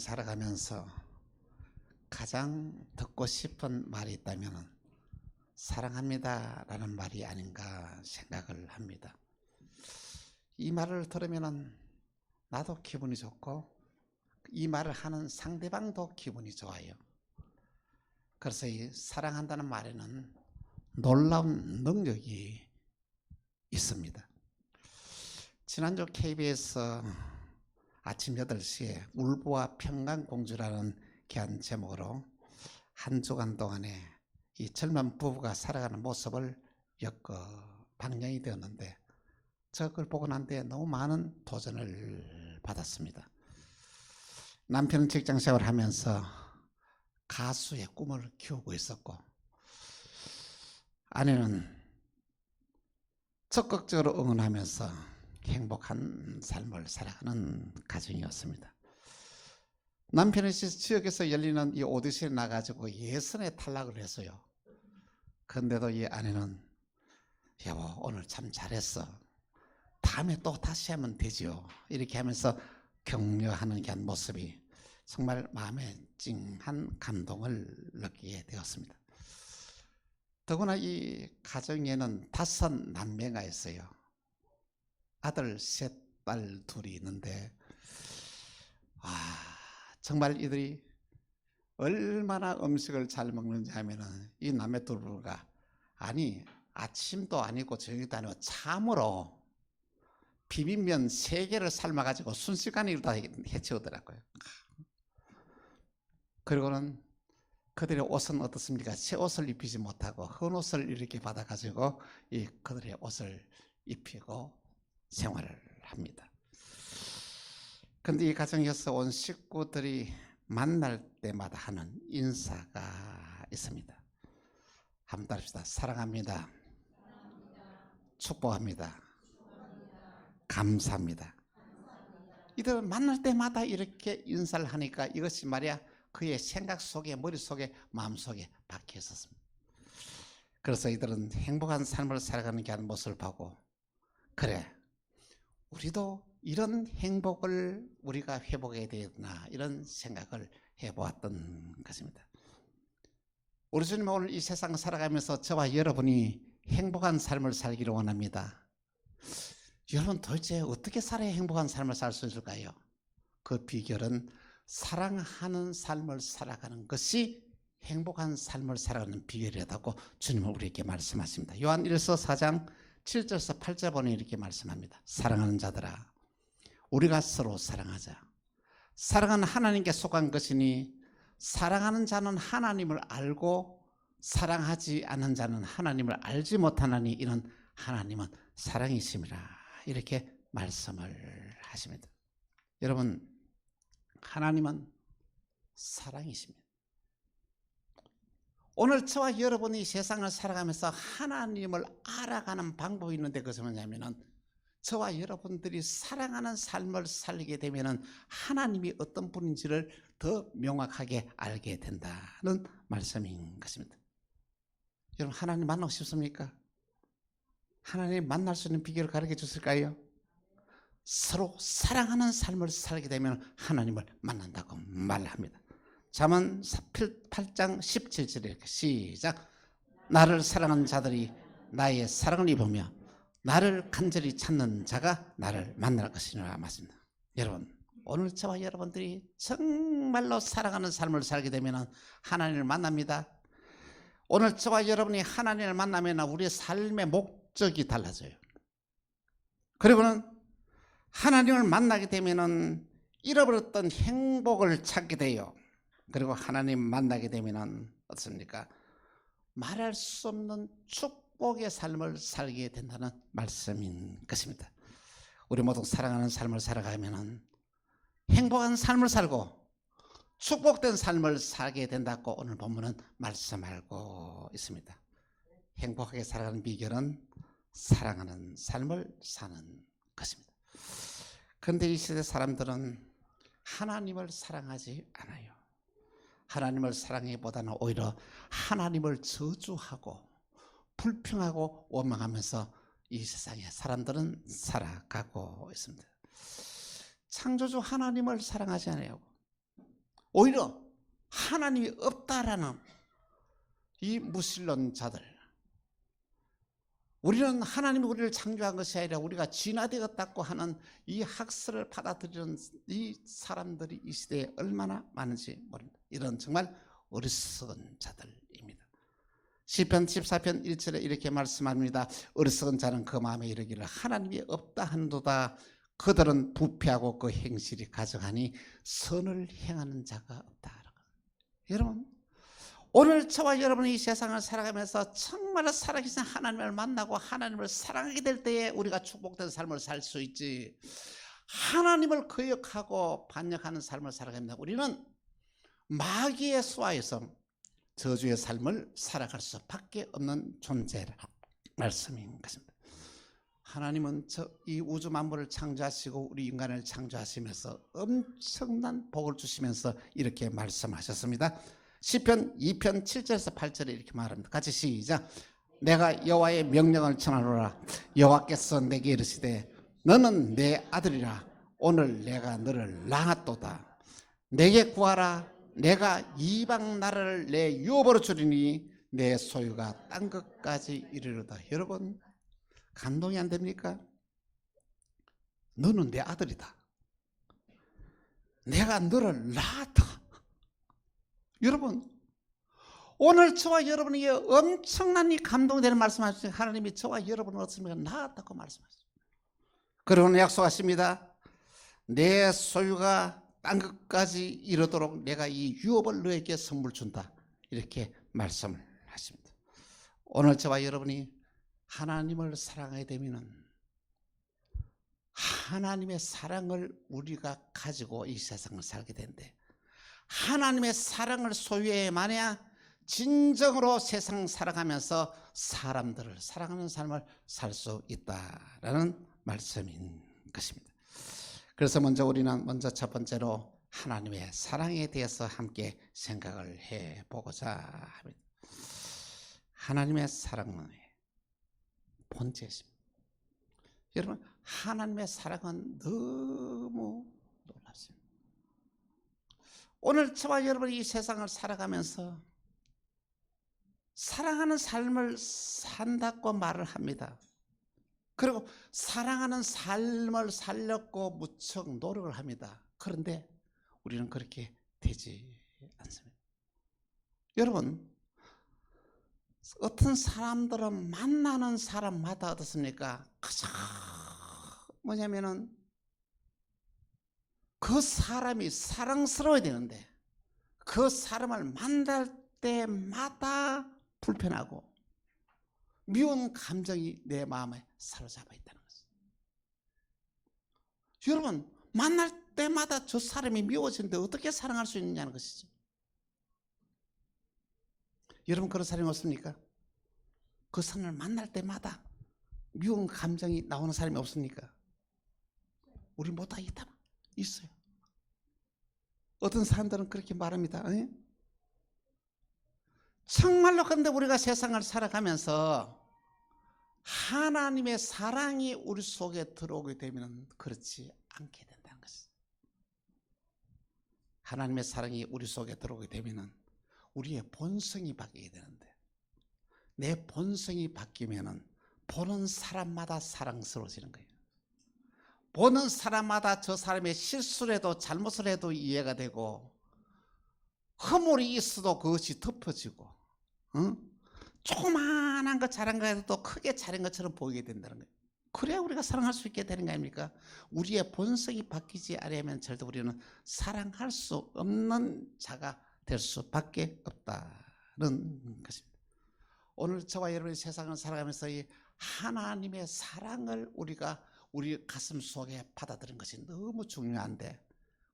자라가면서 가장 듣고 싶은 말이 있다면 사랑합니다 라는 말이 아닌가 생각을 합니다. 이 말을 들으면 나도 기분이 좋고 이 말을 하는 상대방도 기분이 좋아요. 그래서 이 사랑한다는 말에는 놀라운 능력이 있습니다. 지난주 KBS 아침 8시에 울보와 평강공주라는 귀한 제목으로 한 주간 동안에 이 젊은 부부가 살아가는 모습을 방영이 되었는데 저걸 보고 난 뒤에 너무 많은 도전을 받았습니다. 남편은 직장생활을 하면서 가수의 꿈을 키우고 있었고 아내는 적극적으로 응원하면서 행복한 삶을 살아가는 가정이었습니다. 남편은 지역에서 열리는 이 오디션에 나가지고 예선에 탈락을 했어요. 그런데도 이 아내는 여보 오늘 참 잘했어. 다음에 또 다시 하면 되지요. 이렇게 하면서 격려하는 그 모습이 정말 마음에 찡한 감동을 느끼게 되었습니다. 더구나 이 가정에는 5 남매가 있어요. 아들 3, 딸 2이 있는데 정말 이들이 얼마나 음식을 잘 먹는지 하면은 이 남매 둘가 아침도 아니고 저녁도 아니고 참으로 비빔면 3개를 삶아가지고 순식간에 다 해치우더라고요. 그리고는 그들의 옷은 어떻습니까? 새 옷을 입히지 못하고 헌 옷을 이렇게 받아가지고 그들의 옷을 입히고 생활을 합니다. 그런데 이 가정에서 온 식구들이 만날 때마다 하는 인사가 있습니다. 한번 따릅시다. 사랑합니다. 축복합니다. 감사합니다. 이들은 만날 때마다 이렇게 인사를 하니까 이것이 말이야 그의 생각 속에 머릿속에 마음속에 박혀 있었습니다. 그래서 이들은 행복한 삶을 살아가는 게 하는 모습을 보고 그래 우리도 이런 행복을 우리가 회복해야 되나 이런 생각을 해보았던 것입니다. 우리 주님은 오늘 이 세상 살아가면서 저와 여러분이 행복한 삶을 살기를 원합니다. 여러분 도대체 어떻게 살아야 행복한 삶을 살 수 있을까요? 그 비결은 사랑하는 삶을 살아가는 것이 행복한 삶을 살아가는 비결이라고 주님은 우리에게 말씀하십니다. 요한 1서 4장 7절에서 8절 보니 이렇게 말씀합니다. 사랑하는 자들아 우리가 서로 사랑하자. 사랑은 하나님께 속한 것이니 사랑하는 자는 하나님을 알고 사랑하지 않는 자는 하나님을 알지 못하나니 이는 하나님은 사랑이심이라 이렇게 말씀을 하십니다. 여러분 하나님은 사랑이십니다. 오늘 저와 여러분이 세상을 살아가면서 하나님을 알아가는 방법이 있는데 그것은 뭐냐면은 저와 여러분들이 사랑하는 삶을 살게 되면은 하나님이 어떤 분인지를 더 명확하게 알게 된다는 말씀인 것입니다. 여러분 하나님 만나고 싶습니까? 하나님 만날 수 있는 비결을 가르쳐 주실까요? 서로 사랑하는 삶을 살게 되면 하나님을 만난다고 말합니다. 잠언 8장 17절에 이렇게 시작. 나를 사랑하는 자들이 나의 사랑을 입으며 나를 간절히 찾는 자가 나를 만날 것이라 맞습니다. 여러분 오늘 저와 여러분들이 정말로 사랑하는 삶을 살게 되면 하나님을 만납니다. 오늘 저와 여러분이 하나님을 만나면 우리의 삶의 목적이 달라져요. 그리고는 하나님을 만나게 되면 잃어버렸던 행복을 찾게 돼요. 그리고 하나님 만나게 되면 어떻습니까? 말할 수 없는 축복의 삶을 살게 된다는 말씀인 것입니다. 우리 모두 사랑하는 삶을 살아가면 행복한 삶을 살고 축복된 삶을 살게 된다고 오늘 본문은 말씀하고 있습니다. 행복하게 살아가는 비결은 사랑하는 삶을 사는 것입니다. 그런데 이 시대 사람들은 하나님을 사랑하지 않아요. 하나님을 사랑하기보다는 오히려 하나님을 저주하고 불평하고 원망하면서 이 세상에 사람들은 살아가고 있습니다. 창조주 하나님을 사랑하지 않아요. 오히려 하나님이 없다라는 이 무신론자들, 우리는 하나님이 우리를 창조한 것이 아니라 우리가 진화되었다고 하는 이 학설을 받아들이는 이 사람들이 이 시대에 얼마나 많은지 모릅니다. 이런 정말 어리석은 자들입니다. 시편 14편 1절에 이렇게 말씀합니다. 어리석은 자는 그 마음에 이르기를 하나님이 없다 한도다. 그들은 부패하고 그 행실이 가증하니 선을 행하는 자가 없다. 여러분, 오늘 저와 여러분이 이 세상을 살아가면서 정말 살아계신 하나님을 만나고 하나님을 사랑하게 될 때에 우리가 축복된 삶을 살 수 있지, 하나님을 거역하고 반역하는 삶을 살아갑니다. 우리는 마귀의 수하에서 저주의 삶을 살아갈 수밖에 없는 존재라 말씀인 것입니다. 하나님은 이 우주 만물을 창조하시고 우리 인간을 창조하시면서 엄청난 복을 주시면서 이렇게 말씀하셨습니다. 시편 2편 7절에서 8절에 이렇게 말합니다. 같이 시작. 내가 여호와의 명령을 청하노라. 여호와께서 내게 이르시되 너는 내 아들이라. 오늘 내가 너를 낳았도다. 내게 구하라. 내가 이방 나라를 내 유업으로 주리니 내 소유가 땅 끝까지 이르리로다. 여러분, 감동이 안 됩니까? 너는 내 아들이다. 내가 너를 낳았다. 여러분, 오늘 저와 여러분에게 엄청난 이 감동되는 말씀하시죠. 하나님이 저와 여러분을 어떻습니까? 낳았다고 말씀하시죠. 그러고는 약속하십니다. 내 소유가 땅끝까지 이르도록 내가 이 유업을 너에게 선물 준다. 이렇게 말씀을 하십니다. 오늘 저와 여러분이 하나님을 사랑하게 되면 하나님의 사랑을 우리가 가지고 이 세상을 살게 되는데, 하나님의 사랑을 소유해야만야 진정으로 세상 살아가면서 사람들을 사랑하는 삶을 살 수 있다라는 말씀인 것입니다. 그래서 우리는 첫 번째로 하나님의 사랑에 대해서 함께 생각을 해보고자 합니다. 하나님의 사랑은 본체입니다. 여러분, 하나님의 사랑은 너무 놀랍습니다. 오늘 저와 여러분이 이 세상을 살아가면서 사랑하는 삶을 산다고 말을 합니다. 그리고 사랑하는 삶을 살려고 무척 노력을 합니다. 그런데 우리는 그렇게 되지 않습니다. 여러분, 어떤 사람들은 만나는 사람마다 어떻습니까? 뭐냐면은 그 사람이 사랑스러워야 되는데 그 사람을 만날 때마다 불편하고 미운 감정이 내 마음에 사로잡아 있다는 것입니다. 여러분, 만날 때마다 저 사람이 미워지는데 어떻게 사랑할 수 있느냐는 것이죠. 여러분, 그런 사람이 없습니까? 그 사람을 만날 때마다 미운 감정이 나오는 사람이 없습니까? 우리 모두 다 있어요. 어떤 사람들은 그렇게 말합니다. 정말로 그런데 우리가 세상을 살아가면서 하나님의 사랑이 우리 속에 들어오게 되면 그렇지 않게 된다는 것이죠. 하나님의 사랑이 우리 속에 들어오게 되면 우리의 본성이 바뀌게 되는데, 내 본성이 바뀌면 보는 사람마다 사랑스러워지는 거예요. 보는 사람마다 저 사람의 실수를 해도 잘못을 해도 이해가 되고, 허물이 있어도 그것이 덮어지고, 조그마한 것 잘한 거 해도 크게 잘한 것처럼 보이게 된다는 거예요. 그래야 우리가 사랑할 수 있게 되는 거 아닙니까? 우리의 본성이 바뀌지 않으면 절대 우리는 사랑할 수 없는 자가 될 수밖에 없다는 것입니다. 오늘 저와 여러분이 세상을 살아가면서 이 하나님의 사랑을 우리가 우리 가슴 속에 받아들인 것이 너무 중요한데,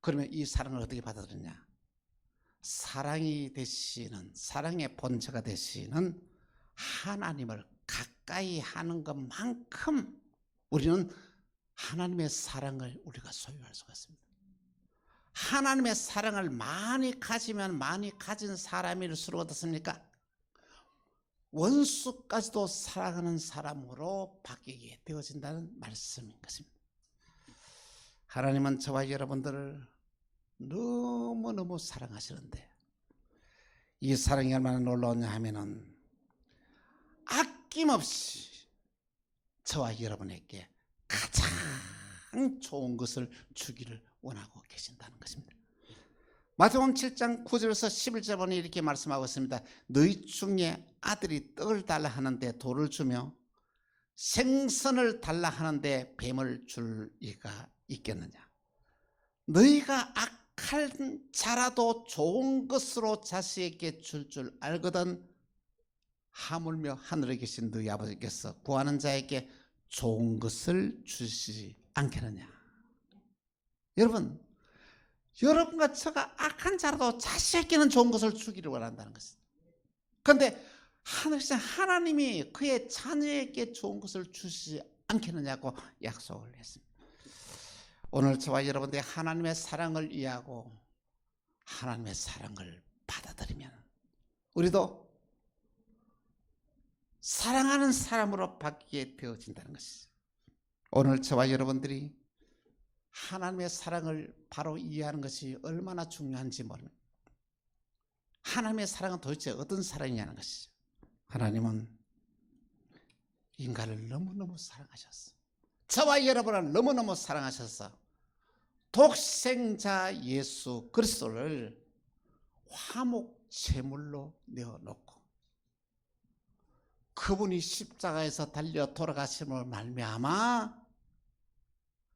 그러면 이 사랑을 어떻게 받아들이냐? 사랑이 되시는, 사랑의 본체가 되시는 하나님을 가까이 하는 것만큼 우리는 하나님의 사랑을 우리가 소유할 수가 있습니다. 하나님의 사랑을 많이 가지면 많이 가진 사람일수록 어떻습니까? 원수까지도 사랑하는 사람으로 바뀌게 되어진다는 말씀인 것입니다. 하나님은 저와 여러분들을 너무너무 사랑하시는데 이 사랑이 얼마나 놀라웠냐 하면은 아낌없이 저와 여러분에게 가장 좋은 것을 주기를 원하고 계신다는 것입니다. 마태복음 7장 9절에서 11절 보니 이렇게 말씀하고 있습니다. 너희 중에 아들이 떡을 달라 하는데 돌을 주며 생선을 달라 하는데 뱀을 줄 리가 있겠느냐. 너희가 악한 자라도 좋은 것으로 자식에게 줄 알거든 하물며 하늘에 계신 너희 아버지께서 구하는 자에게 좋은 것을 주시지 않겠느냐. 여러분과 저가 악한 자라도 자식에게는 좋은 것을 주기를 원한다는 것입니다. 그런데 하늘에서 하나님이 그의 자녀에게 좋은 것을 주시지 않겠느냐고 약속을 했습니다. 오늘 저와 여러분들이 하나님의 사랑을 이해하고 하나님의 사랑을 받아들이면 우리도 사랑하는 사람으로 바뀌게 되어진다는 것이죠. 오늘 저와 여러분들이 하나님의 사랑을 바로 이해하는 것이 얼마나 중요한지 모릅니다. 하나님의 사랑은 도대체 어떤 사랑이냐는 것이죠. 하나님은 인간을 너무너무 사랑하셨어. 저와 여러분을 너무너무 사랑하셔서 독생자 예수 그리스도를 화목 제물로 내어놓고 그분이 십자가에서 달려 돌아가심을 말미암아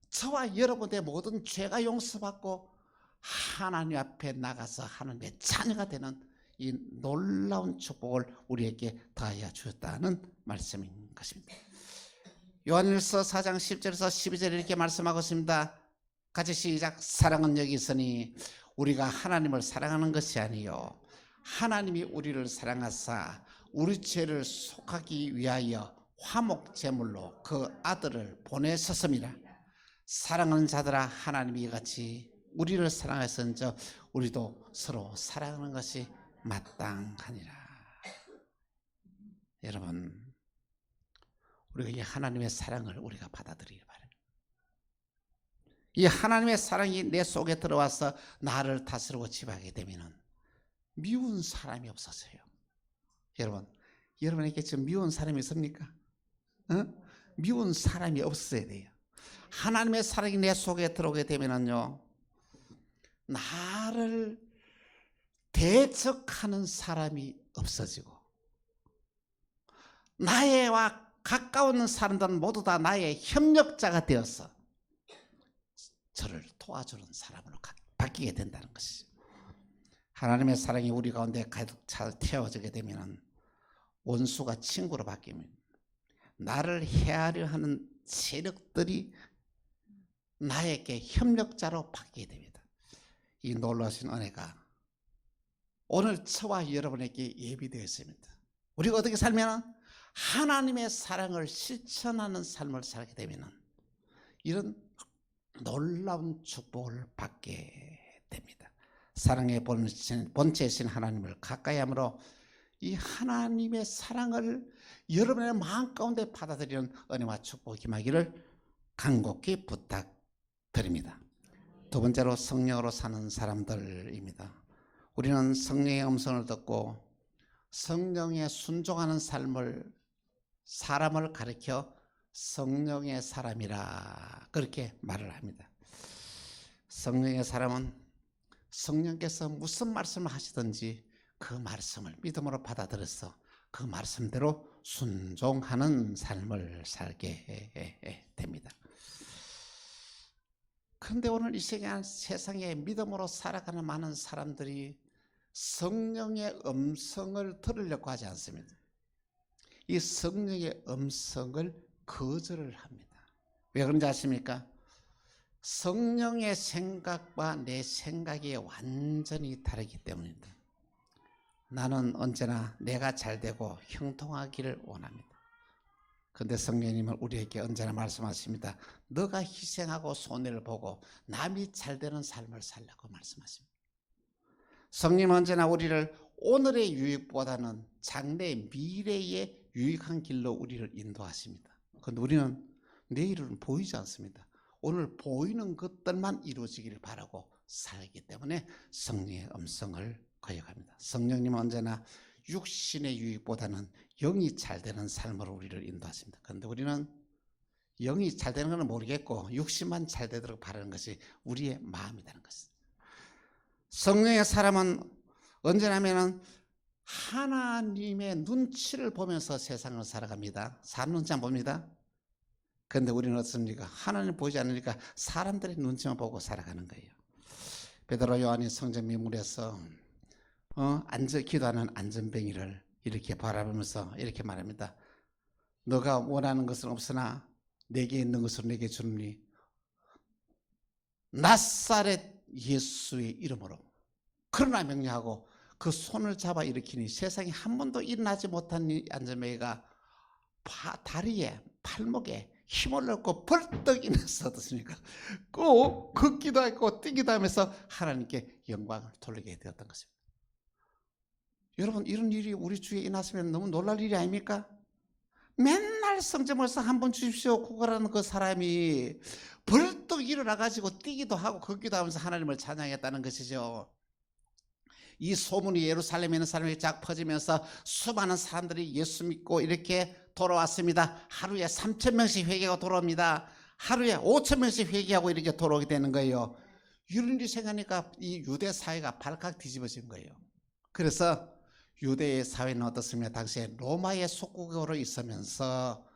저와 여러분의 모든 죄가 용서받고 하나님 앞에 나가서 하나님의 자녀가 되는 이 놀라운 축복을 우리에게 더하여 주셨다는 말씀인 것입니다. 요한일서 4장 10절에서 12절에 이렇게 말씀하고 있습니다. 같이 시작. 사랑은 여기 있으니 우리가 하나님을 사랑하는 것이 아니요 하나님이 우리를 사랑하사 우리 죄를 속하기 위하여 화목 제물로 그 아들을 보내셨습니다. 사랑하는 자들아 하나님이 이같이 우리를 사랑하셨은즉 우리도 서로 사랑하는 것이 마땅하니라. 여러분, 우리가 이 하나님의 사랑을 우리가 받아들이기 바랍니다. 이 하나님의 사랑이 내 속에 들어와서 나를 다스리고 지배하게 되면 미운 사람이 없어져요. 여러분에게 지금 미운 사람이 있습니까? 미운 사람이 없어야 돼요. 하나님의 사랑이 내 속에 들어오게 되면요, 나를 대적하는 사람이 없어지고 나와 가까운 사람들은 모두 다 나의 협력자가 되어서 저를 도와주는 사람으로 바뀌게 된다는 것이죠. 하나님의 사랑이 우리 가운데 가득 차 태워지게 되면 원수가 친구로 바뀌면 나를 해하려 하는 세력들이 나에게 협력자로 바뀌게 됩니다. 이 놀라우신 은혜가 오늘 저와 여러분에게 예비되어 있습니다. 우리가 어떻게 살면 하나님의 사랑을 실천하는 삶을 살게 되면 이런 놀라운 축복을 받게 됩니다. 사랑의 본체이신 하나님을 가까이 함으로 이 하나님의 사랑을 여러분의 마음 가운데 받아들이는 은혜와 축복이 임하기를 간곡히 부탁드립니다. 두 번째로 성령으로 사는 사람들입니다. 우리는 성령의 음성을 듣고 성령에 순종하는 사람을 가리켜 성령의 사람이라 그렇게 말을 합니다. 성령의 사람은 성령께서 무슨 말씀을 하시든지 그 말씀을 믿음으로 받아들여서 그 말씀대로 순종하는 삶을 살게 됩니다. 그런데 오늘 이 세상에 믿음으로 살아가는 많은 사람들이 성령의 음성을 들으려고 하지 않습니다. 이 성령의 음성을 거절을 합니다. 왜 그런지 아십니까? 성령의 생각과 내 생각이 완전히 다르기 때문입니다. 나는 언제나 내가 잘되고 형통하기를 원합니다. 그런데 성령님은 우리에게 언제나 말씀하십니다. 너가 희생하고 손해를 보고 남이 잘되는 삶을 살라고 말씀하십니다. 성령님은 언제나 우리를 오늘의 유익보다는 장래 미래의 유익한 길로 우리를 인도하십니다. 그런데 우리는 내일은 보이지 않습니다. 오늘 보이는 것들만 이루어지기를 바라고 살기 때문에 성령의 음성을 거역합니다. 성령님은 언제나 육신의 유익보다는 영이 잘 되는 삶으로 우리를 인도하십니다. 그런데 우리는 영이 잘 되는 건 모르겠고 육신만 잘 되도록 바라는 것이 우리의 마음이라는 것입니다. 성령의 사람은 언제냐면 하나님의 눈치를 보면서 세상을 살아갑니다. 사람 눈치 안 봅니다. 그런데 우리는 어떻습니까? 하나님 보이지 않으니까 사람들의 눈치만 보고 살아가는 거예요. 베드로 요한이 성전 미물에서 기도하는 안전뱅이를 이렇게 바라보면서 이렇게 말합니다. 너가 원하는 것은 없으나 내게 있는 것으로 내게 주느니 나사렛 예수의 이름으로 그러나 명령하고 그 손을 잡아 일으키니 세상에 한 번도 일어나지 못한 이 안전뱅이가 다리에 팔목에 힘을 얻고 벌떡 일어나서 어떻습니까? 꼭 걷기도 하고 뛰기도 하면서 하나님께 영광을 돌리게 되었던 것입니다. 여러분 이런 일이 우리 주위에 일어났으면 너무 놀랄 일이 아닙니까? 맨날 성전에서 한 번 주십시오 구걸하는 그 사람이 벌떡 일어나가지고 뛰기도 하고 걷기도 하면서 하나님을 찬양했다는 것이죠. 이 소문이 예루살렘에 있는 사람에게 쫙 퍼지면서 수많은 사람들이 예수 믿고 이렇게 돌아왔습니다. 하루에 3,000명씩 회개하고 돌아옵니다. 하루에 5,000명씩 회개하고 이렇게 돌아오게 되는 거예요. 이런 일이 생각하니까 이 유대 사회가 발칵 뒤집어진 거예요. 그래서 유대의 사회는 어떻습니까? 당시에 로마의 속국으로 있으면서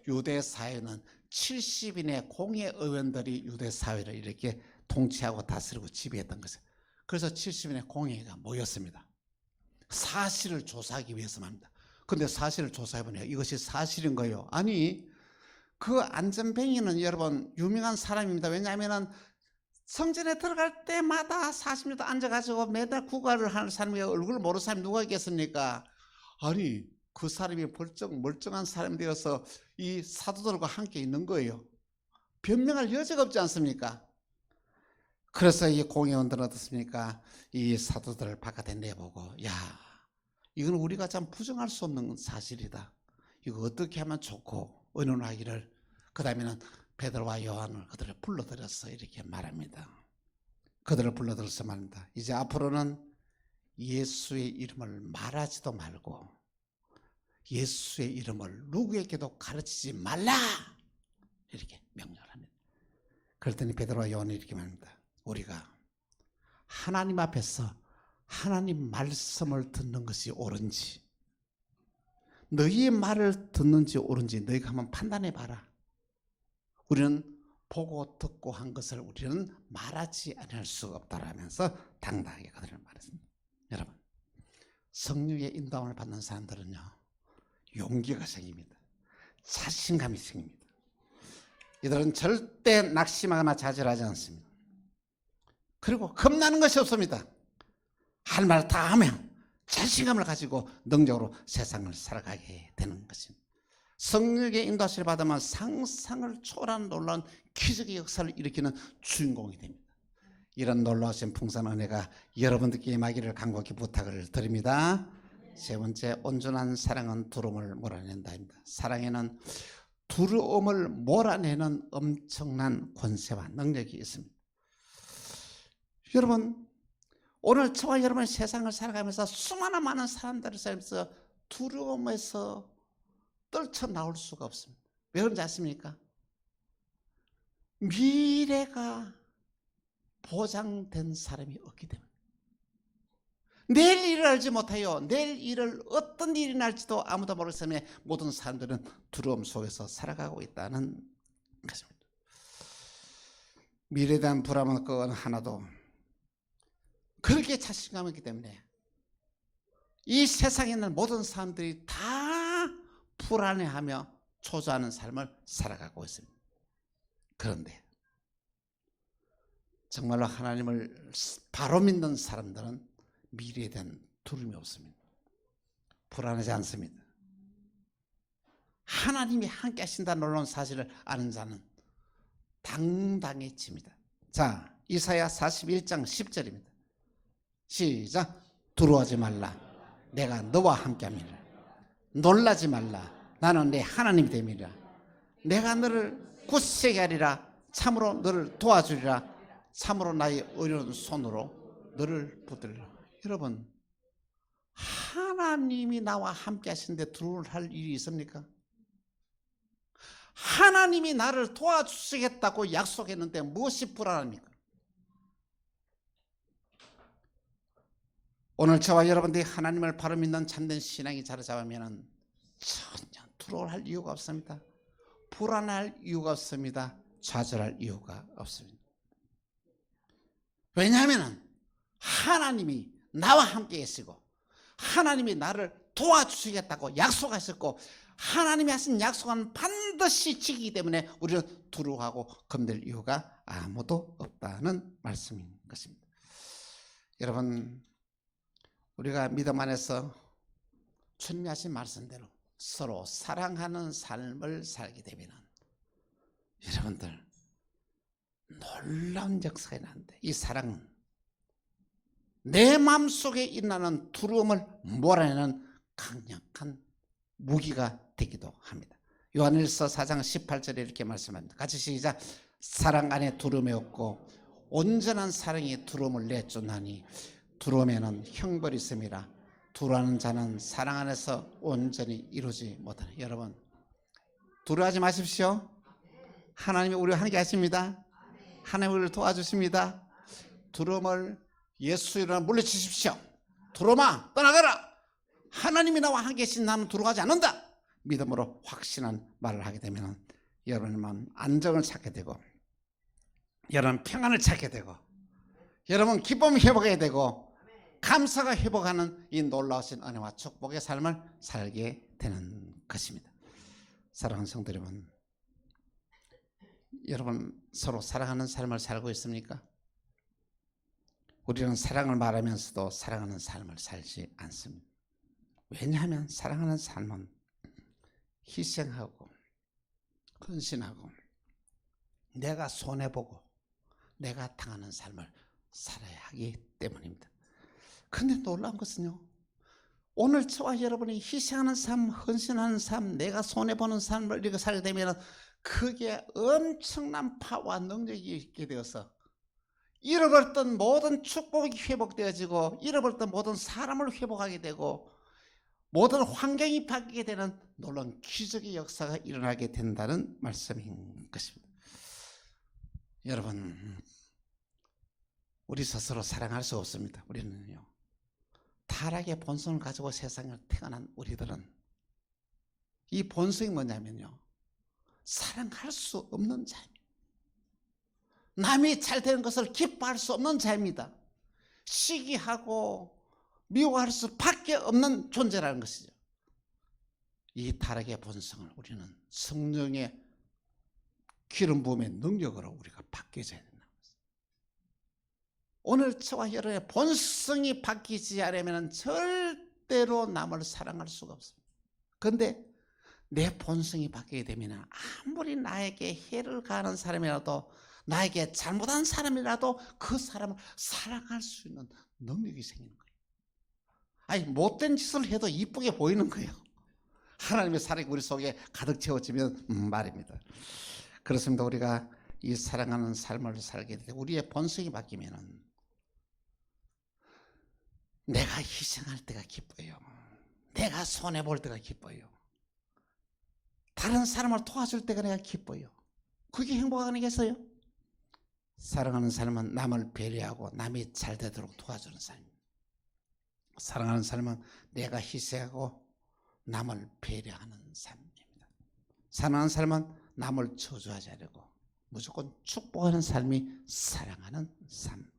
유대 사회는 70인의 공예 의원들이 유대 사회를 이렇게 통치하고 다스리고 지배했던 것이에요. 그래서 70인의 공예가 모였습니다. 사실을 조사하기 위해서 말입니다. 그런데 사실을 조사해보니까 이것이 사실인 거예요. 아니 그 안전뱅이는 여러분 유명한 사람입니다. 왜냐하면 성전에 들어갈 때마다 40년 앉아가지고 매달 구걸을 하는 사람이 얼굴을 모르는 사람이 누가 있겠습니까? 아니 그 사람이 벌쩍 멀쩡한 사람이 되어서 이 사도들과 함께 있는 거예요. 변명할 여지가 없지 않습니까? 그래서 이 공회원들은 어떻습니까? 이 사도들을 바깥에 내보고 야 이건 우리가 참 부정할 수 없는 사실이다. 이거 어떻게 하면 좋고 의논하기를. 그 다음에는 베드로와 요한을 그들을 불러들여서 이렇게 말합니다. 그들을 불러들여서 말합니다. 이제 앞으로는 예수의 이름을 말하지도 말고 예수의 이름을 누구에게도 가르치지 말라 이렇게 명령을 합니다. 그랬더니 베드로와 요한이 이렇게 말합니다. 우리가 하나님 앞에서 하나님 말씀을 듣는 것이 옳은지 너희의 말을 듣는지 옳은지 너희가 한번 판단해 봐라. 우리는 보고 듣고 한 것을 우리는 말하지 않을 수가 없다라면서 당당하게 그들을 말했습니다. 여러분 성령의 인도함을 받는 사람들은요 용기가 생깁니다. 자신감이 생깁니다. 이들은 절대 낙심하거나 좌절하지 않습니다. 그리고 겁나는 것이 없습니다. 할 말 다 하면 자신감을 가지고 능력으로 세상을 살아가게 되는 것입니다. 성령의 인도하심을 받으면 상상을 초월한 놀라운 기적의 역사를 일으키는 주인공이 됩니다. 이런 놀라우신 풍성한 은혜가 여러분들께 임하기를 간곡히 부탁을 드립니다. 세 번째, 온전한 사랑은 두려움을 몰아낸다입니다. 사랑에는 두려움을 몰아내는 엄청난 권세와 능력이 있습니다. 여러분 오늘 저와 여러분의 세상을 살아가면서 수많은 많은 사람들을 살면서 두려움에서 떨쳐나올 수가 없습니다. 왜 그런지 아십니까? 미래가 보장된 사람이 없기 때문에 내일 일을 알지 못해요. 내일 일을 어떤 일이 날지도 아무도 모르기 때문에 모든 사람들은 두려움 속에서 살아가고 있다는 것입니다. 미래에 대한 불안은 그건 하나도 그렇게 자신감이 있기 때문에 이 세상에 있는 모든 사람들이 다 불안해하며 초조하는 삶을 살아가고 있습니다. 그런데 정말로 하나님을 바로 믿는 사람들은 미래에 대한 두려움이 없습니다. 불안하지 않습니다. 하나님이 함께 하신다는 놀라운 사실을 아는 자는 당당해집니다. 자, 이사야 41장 10절입니다. 시작. 두려워하지 말라. 내가 너와 함께함이라. 놀라지 말라. 나는 내 하나님이 됨이라. 내가 너를 굳세게 하리라. 참으로 너를 도와주리라. 참으로 나의 의로운 손으로 너를 붙들라. 여러분, 하나님이 나와 함께 하시는데 두려워할 일이 있습니까? 하나님이 나를 도와주시겠다고 약속했는데 무엇이 불안합니까? 오늘 저와 여러분들이 하나님을 바로 믿는 참된 신앙이 자리 잡으면 전혀 두려워할 이유가 없습니다. 불안할 이유가 없습니다. 좌절할 이유가 없습니다. 왜냐하면 하나님이 나와 함께 계시고 하나님이 나를 도와주시겠다고 약속하셨고 하나님이 하신 약속은 반드시 지키기 때문에 우리는 두려워하고 겁낼 이유가 아무도 없다는 말씀인 것입니다. 여러분, 우리가 믿음 안에서 주님이 하신 말씀대로 서로 사랑하는 삶을 살게 되면 여러분들 놀라운 역사가 일어나는데 이 사랑은 내 마음속에 일어나는 두려움을 몰아내는 강력한 무기가 되기도 합니다. 요한일서 4장 18절에 이렇게 말씀합니다. 같이 시작. 사랑 안에 두려움이 없고 온전한 사랑이 두려움을 내쫓나니 두려움에는 형벌이 있음이라. 두려워하는 자는 사랑 안에서 온전히 이루지 못하는. 여러분, 두려워하지 마십시오. 하나님이 우리와 함께 하십니다. 하나님이 우리를 도와주십니다. 두려움을 예수 이름으로 물리치십시오. 두려움아 떠나가라. 하나님이 나와 함께 계신 나는 두려워하지 않는다. 믿음으로 확신한 말을 하게 되면 여러분의 마음 안정을 찾게 되고 여러분 평안을 찾게 되고 여러분 기쁨 회복하게 되고 감사가 회복하는 이 놀라우신 은혜와 축복의 삶을 살게 되는 것입니다. 사랑하는 성도 여러분, 여러분 서로 사랑하는 삶을 살고 있습니까? 우리는 사랑을 말하면서도 사랑하는 삶을 살지 않습니다. 왜냐하면 사랑하는 삶은 희생하고 헌신하고 내가 손해보고 내가 당하는 삶을 살아야 하기 때문입니다. 그런데 놀라운 것은요, 오늘 저와 여러분이 희생하는 삶, 헌신하는 삶, 내가 손해보는 삶을 이렇게 살게 되면 그게 엄청난 파워와 능력이 있게 되어서 잃어버렸던 모든 축복이 회복되어지고 잃어버렸던 모든 사람을 회복하게 되고 모든 환경이 바뀌게 되는 놀라운 기적의 역사가 일어나게 된다는 말씀인 것입니다. 여러분, 우리 스스로 사랑할 수 없습니다. 우리는요, 타락의 본성을 가지고 세상에 태어난 우리들은 이 본성이 뭐냐면요, 사랑할 수 없는 자입니다. 남이 잘 되는 것을 기뻐할 수 없는 자입니다. 시기하고 미워할 수밖에 없는 존재라는 것이죠. 이 타락의 본성을 우리는 성령의 기름 부음의 능력으로 우리가 바뀌어져야 된다는 것입니다. 오늘 저와 여러분의 본성이 바뀌지 않으면 절대로 남을 사랑할 수가 없습니다. 그런데 내 본성이 바뀌게 되면 아무리 나에게 해를 가하는 사람이라도 나에게 잘못한 사람이라도 그 사람을 사랑할 수 있는 능력이 생기는 거예요. 아니 못된 짓을 해도 이쁘게 보이는 거예요. 하나님의 사랑이 우리 속에 가득 채워지면 말입니다. 그렇습니다. 우리가 이 사랑하는 삶을 살게 될 때 우리의 본성이 바뀌면은 내가 희생할 때가 기뻐요. 내가 손해볼 때가 기뻐요. 다른 사람을 도와줄 때가 내가 기뻐요. 그게 행복 아니겠어요? 사랑하는 삶은 남을 배려하고 남이 잘 되도록 도와주는 삶입니다. 사랑하는 삶은 내가 희생하고 남을 배려하는 삶입니다. 사랑하는 삶은 남을 저주하지 않고 무조건 축복하는 삶이 사랑하는 삶입니다.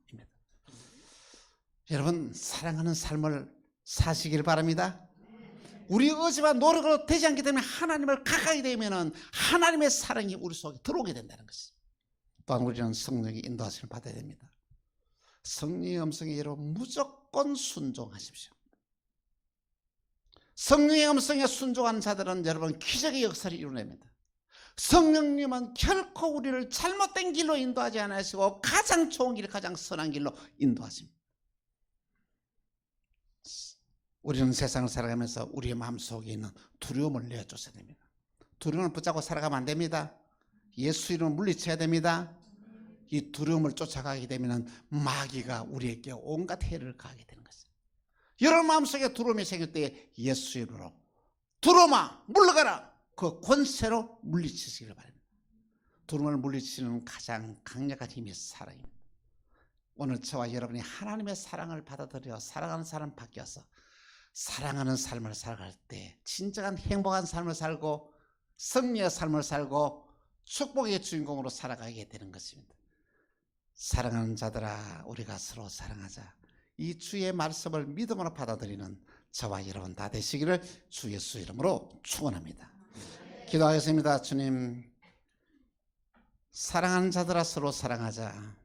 여러분, 사랑하는 삶을 사시길 바랍니다. 우리 의지와 노력으로 되지 않기 때문에 하나님을 가까이 되면 하나님의 사랑이 우리 속에 들어오게 된다는 것입니다. 또한 우리는 성령의 인도하심을 받아야 됩니다. 성령의 음성에 여러분 무조건 순종하십시오. 성령의 음성에 순종하는 자들은 여러분 기적의 역사를 이루냅니다. 성령님은 결코 우리를 잘못된 길로 인도하지 않으시고 가장 좋은 길, 가장 선한 길로 인도하십니다. 우리는 세상을 살아가면서 우리의 마음속에 있는 두려움을 내어줘야 됩니다. 두려움을 붙잡고 살아가면 안 됩니다. 예수 이름을 물리쳐야 됩니다. 이 두려움을 쫓아가게 되면 마귀가 우리에게 온갖 해를 가하게 되는 것입니다. 여러분 마음속에 두려움이 생길 때 예수 이름으로 두려움아 물러가라, 그 권세로 물리치시길 바랍니다. 두려움을 물리치는 가장 강력한 힘이 사랑입니다. 오늘 저와 여러분이 하나님의 사랑을 받아들여 사랑하는 사람 바뀌어서 사랑하는 삶을 살아갈 때 진정한 행복한 삶을 살고 승리의 삶을 살고 축복의 주인공으로 살아가게 되는 것입니다. 사랑하는 자들아, 우리가 서로 사랑하자. 이 주의 말씀을 믿음으로 받아들이는 저와 여러분 다 되시기를 주 예수 이름으로 축원합니다. 기도하겠습니다. 주님, 사랑하는 자들아 서로 사랑하자.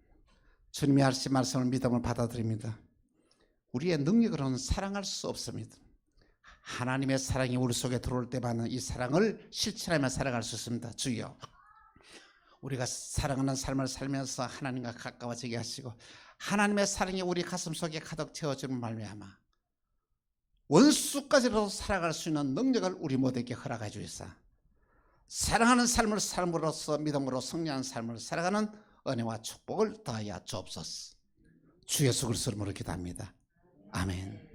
주님이 하신 말씀을 믿음으로 받아들입니다. 우리의 능력으로는 사랑할 수 없습니다. 하나님의 사랑이 우리 속에 들어올 때만 이 사랑을 실천하며 살아갈 수 있습니다. 주여, 우리가 사랑하는 삶을 살면서 하나님과 가까워지게 하시고 하나님의 사랑이 우리 가슴 속에 가득 채워지는 말미암아 원수까지도 살아갈 수 있는 능력을 우리 모두에게 허락해 주시사 사랑하는 삶을 삶으로써 믿음으로 승리하는 삶을 살아가는 은혜와 축복을 더하여 주옵소서. 주 예수 그리스도 이름으로 기도합니다. 아멘.